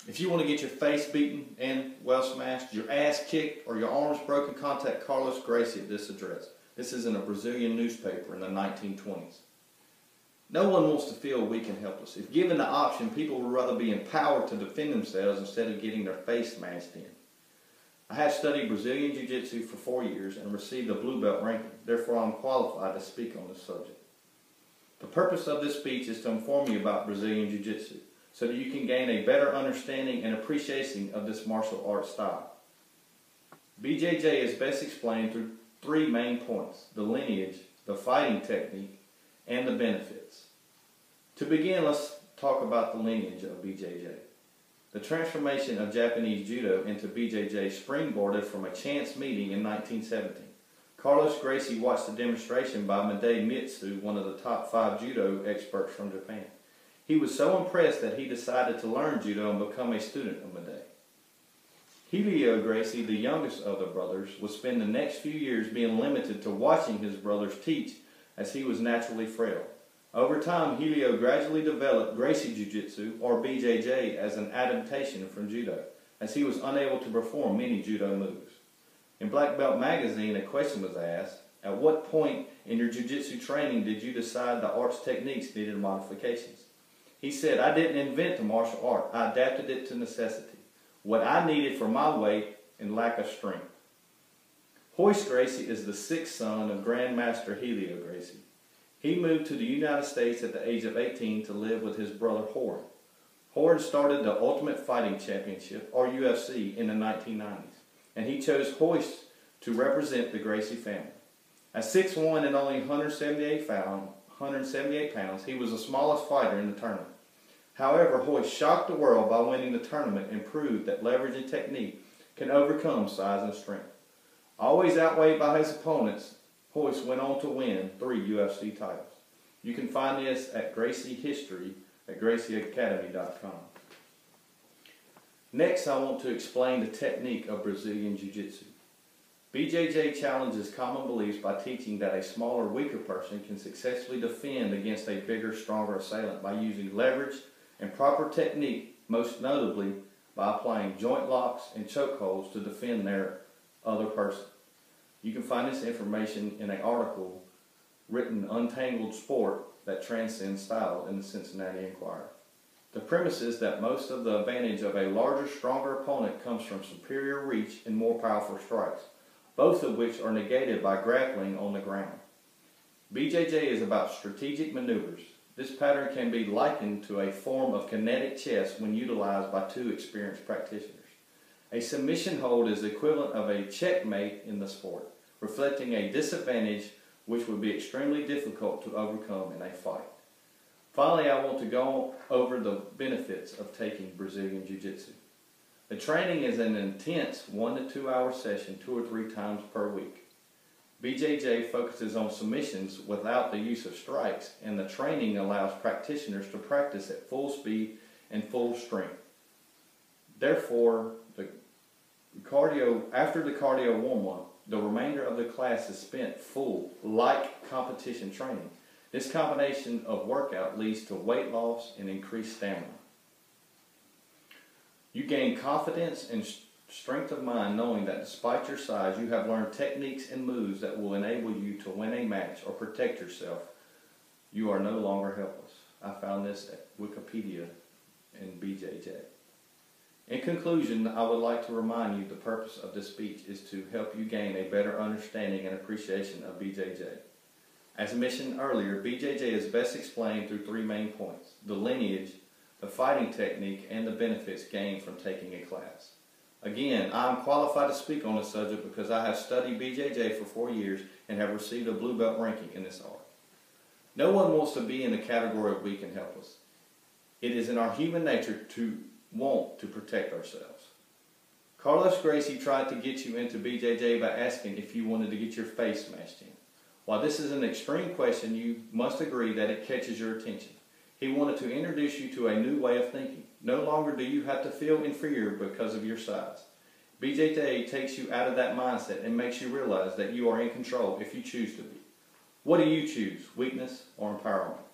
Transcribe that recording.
If you want to get your face beaten and well smashed, your ass kicked, or your arms broken, contact Carlos Gracie at this address. This is in a Brazilian newspaper in the 1920s. No one wants to feel weak and helpless. If given the option, people would rather be empowered to defend themselves instead of getting their face smashed in. I have studied Brazilian Jiu-Jitsu for 4 years and received a blue belt ranking. Therefore, I am qualified to speak on this subject. The purpose of this speech is to inform you about Brazilian Jiu-Jitsu, so that you can gain a better understanding and appreciation of this martial arts style. BJJ is best explained through 3 main points: the lineage, the fighting technique, and the benefits. To begin, let's talk about the lineage of BJJ. The transformation of Japanese Judo into BJJ springboarded from a chance meeting in 1917. Carlos Gracie watched a demonstration by Madei Mitsu, one of the top 5 Judo experts from Japan. He was so impressed that he decided to learn Judo and become a student of Madei. Helio Gracie, the youngest of the brothers, would spend the next few years being limited to watching his brothers teach, as he was naturally frail. Over time, Helio gradually developed Gracie Jiu-Jitsu, or BJJ, as an adaptation from Judo, as he was unable to perform many Judo moves. In Black Belt magazine, a question was asked: at what point in your Jiu-Jitsu training did you decide the art's techniques needed modifications? He said, "I didn't invent the martial art, I adapted it to necessity, what I needed for my weight and lack of strength." Hoist Gracie is the 6th son of Grandmaster Helio Gracie. He moved to the United States at the age of 18 to live with his brother Horan. Horan started the Ultimate Fighting Championship, or UFC, in the 1990s, and he chose Hoist to represent the Gracie family. At 6'1" and only 178 pounds, he was the smallest fighter in the tournament. However, Hoist shocked the world by winning the tournament and proved that leverage and technique can overcome size and strength. Always outweighed by his opponents, Hoist went on to win 3 UFC titles. You can find this at Gracie History at gracieacademy.com. Next, I want to explain the technique of Brazilian Jiu-Jitsu. BJJ challenges common beliefs by teaching that a smaller, weaker person can successfully defend against a bigger, stronger assailant by using leverage and proper technique, most notably by applying joint locks and chokeholds to defend their other person. You can find this information in an article written Untangled Sport That Transcends Style in the Cincinnati Enquirer. The premise is that most of the advantage of a larger, stronger opponent comes from superior reach and more powerful strikes, both of which are negated by grappling on the ground. BJJ is about strategic maneuvers. This pattern can be likened to a form of kinetic chess when utilized by 2 experienced practitioners. A submission hold is the equivalent of a checkmate in the sport, reflecting a disadvantage which would be extremely difficult to overcome in a fight. Finally, I want to go over the benefits of taking Brazilian Jiu-Jitsu. The training is an intense 1 to 2 hour session 2 or 3 times per week. BJJ focuses on submissions without the use of strikes, and the training allows practitioners to practice at full speed and full strength. Therefore, after the cardio warm-up, the remainder of the class is spent full, like competition training. This combination of workout leads to weight loss and increased stamina. You gain confidence and strength of mind knowing that despite your size, you have learned techniques and moves that will enable you to win a match or protect yourself. You are no longer helpless. I found this at Wikipedia and BJJ. In conclusion, I would like to remind you the purpose of this speech is to help you gain a better understanding and appreciation of BJJ. As mentioned earlier, BJJ is best explained through 3 main points: the lineage, the fighting technique, and the benefits gained from taking a class. Again, I am qualified to speak on this subject because I have studied BJJ for 4 years and have received a blue belt ranking in this art. No one wants to be in the category of weak and helpless. It is in our human nature to want to protect ourselves. Carlos Gracie tried to get you into BJJ by asking if you wanted to get your face smashed in. While this is an extreme question, you must agree that it catches your attention. He wanted to introduce you to a new way of thinking. No longer do you have to feel inferior because of your size. BJJ takes you out of that mindset and makes you realize that you are in control if you choose to be. What do you choose, weakness or empowerment?